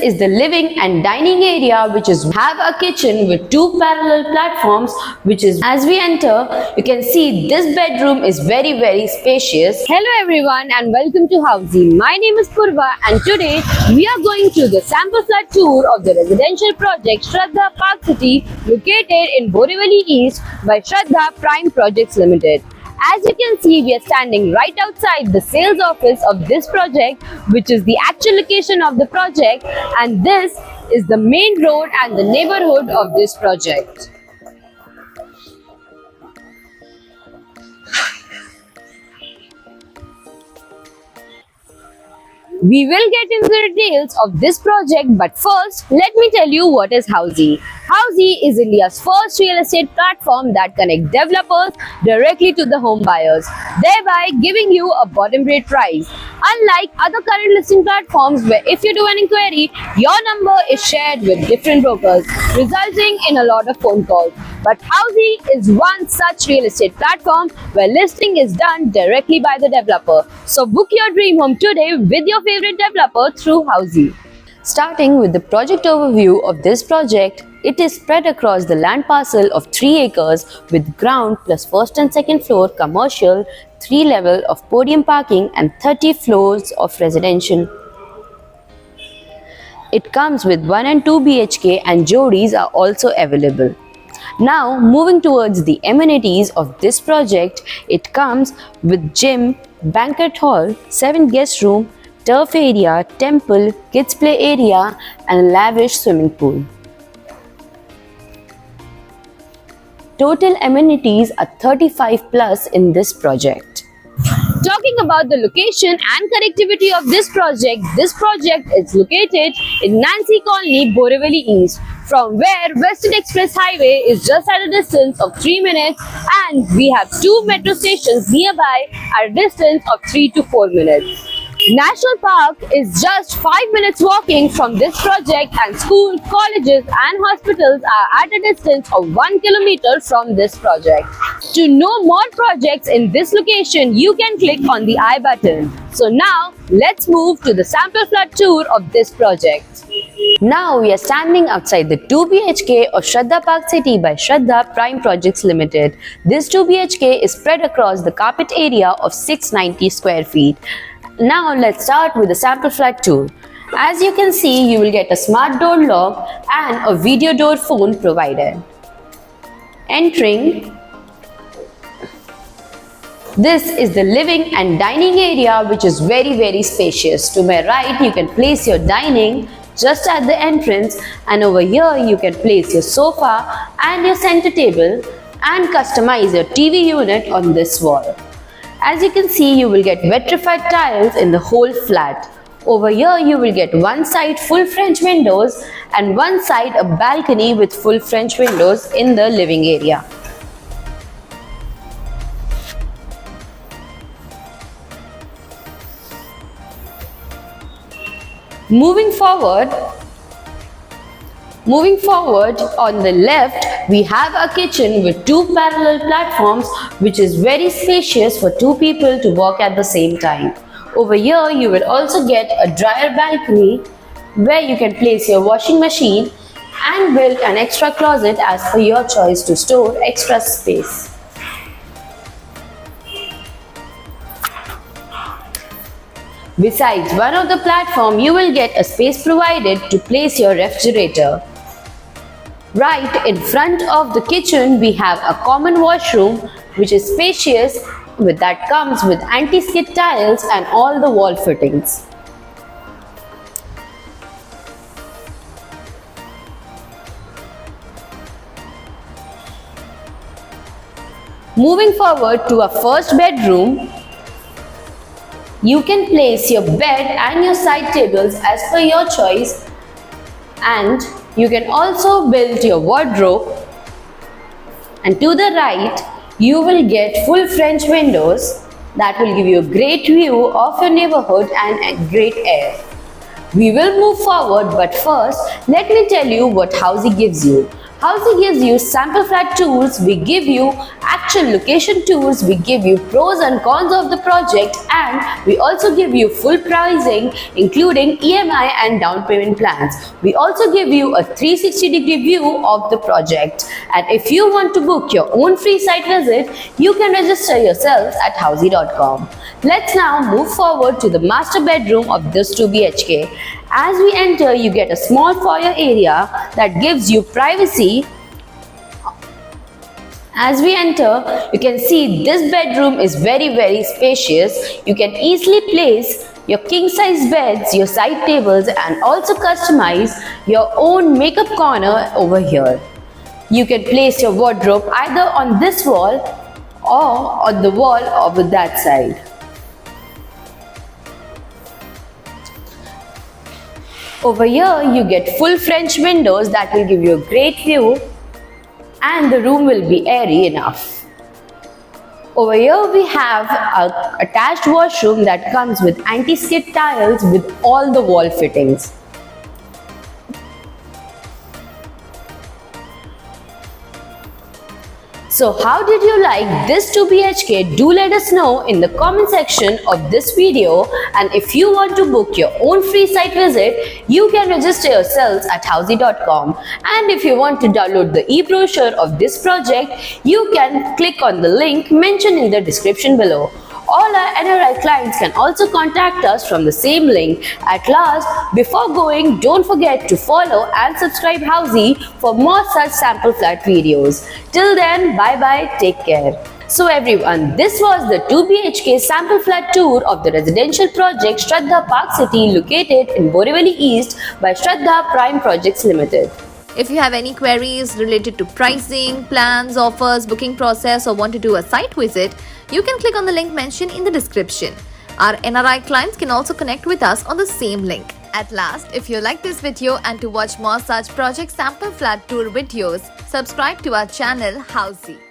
is the living and dining area, which is have a kitchen with two parallel platforms, which is as we enter, you can see this bedroom is very spacious. Hello everyone and welcome to Housey. My name is Purva and today we are going to the sample flat tour of the residential project Shraddha Park City located in Borivali East by Shraddha Prime Projects Limited. As you can see, we are standing right outside the sales office of this project, which is the actual location of the project, and this is the main road and the neighborhood of this project. We will get into the details of this project, but first, let me tell you what is Housey. Housey is India's first real estate platform that connects developers directly to the home buyers, thereby giving you a bottom rate price. Unlike other current listing platforms where if you do an inquiry, your number is shared with different brokers, resulting in a lot of phone calls. But Housey is one such real estate platform where listing is done directly by the developer. So book your dream home today with your favorite developer through Housey. Starting with the project overview of this project, it is spread across the land parcel of 3 acres with ground plus first and second floor commercial, 3 level of podium parking and 30 floors of residential. It comes with 1 and 2 BHK and Jodis are also available. Now moving towards the amenities of this project, it comes with gym, banquet hall, 7 guest room, turf area, temple, kids play area and lavish swimming pool. Total amenities are 35 plus in this project. Talking about the location and connectivity of this project is located in Nancy Colony, Borivali East, from where Western Express Highway is just at a distance of 3 minutes and we have 2 metro stations nearby at a distance of 3 to 4 minutes. National Park is just 5 minutes walking from this project and schools, colleges and hospitals are at a distance of 1 kilometer from this project. To know more projects in this location, you can click on the I button. So now, let's move to the sample flat tour of this project. Now we are standing outside the 2 BHK of Shraddha Park City by Shraddha Prime Projects Limited. This 2 BHK is spread across the carpet area of 690 square feet. Now let's start with the sample flat tour. As you can see, you will get a smart door lock and a video door phone provided. Entering, this is the living and dining area, which is very spacious. To my right, you can place your dining just at the entrance, and over here you can place your sofa and your center table and customize your TV unit on this wall. As you can see, you will get vitrified tiles in the whole flat. Over here, you will get one side full French windows and one side a balcony with full French windows in the living area. Moving forward, on the left, we have a kitchen with 2 parallel platforms, which is very spacious for 2 people to work at the same time. Over here, you will also get a dryer balcony where you can place your washing machine and build an extra closet as per your choice to store extra space. Besides one of the platform, you will get a space provided to place your refrigerator. Right in front of the kitchen, we have a common washroom which is spacious that comes with anti-skid tiles and all the wall fittings. Moving forward to our first bedroom, you can place your bed and your side tables as per your choice, and you can also build your wardrobe. And to the right, you will get full French windows that will give you a great view of your neighborhood and a great air. We will move forward, but first, let me tell you what Housey gives you. Housey gives you sample flat tours, we give you actual location tours, we give you pros and cons of the project, and we also give you full pricing including EMI and down payment plans. We also give you a 360-degree view of the project. And if you want to book your own free site visit, you can register yourselves at housey.com. Let's now move forward to the master bedroom of this 2 BHK. As we enter, you get a small foyer area that gives you privacy. As we enter, you can see this bedroom is very spacious. You can easily place your king size beds, your side tables, and also customize your own makeup corner over here. You can place your wardrobe either on this wall or on the wall over that side. Over here, you get full French windows that will give you a great view, and the room will be airy enough. Over here, we have an attached washroom that comes with anti-skid tiles with all the wall fittings. So how did you like this 2 BHK? Do let us know in the comment section of this video, and if you want to book your own free site visit, you can register yourselves at housey.com. And if you want to download the e-brochure of this project, you can click on the link mentioned in the description below. All our NRI clients can also contact us from the same link. At last, before going, don't forget to follow and subscribe Housey for more such sample flat videos. Till then, bye-bye, take care. So everyone, this was the 2 BHK sample flat tour of the residential project Shraddha Park City located in Borivali East by Shraddha Prime Projects Limited. If you have any queries related to pricing, plans, offers, booking process, or want to do a site visit, you can click on the link mentioned in the description. Our NRI clients can also connect with us on the same link. At last, if you like this video and to watch more such project sample flat tour videos, subscribe to our channel Housey.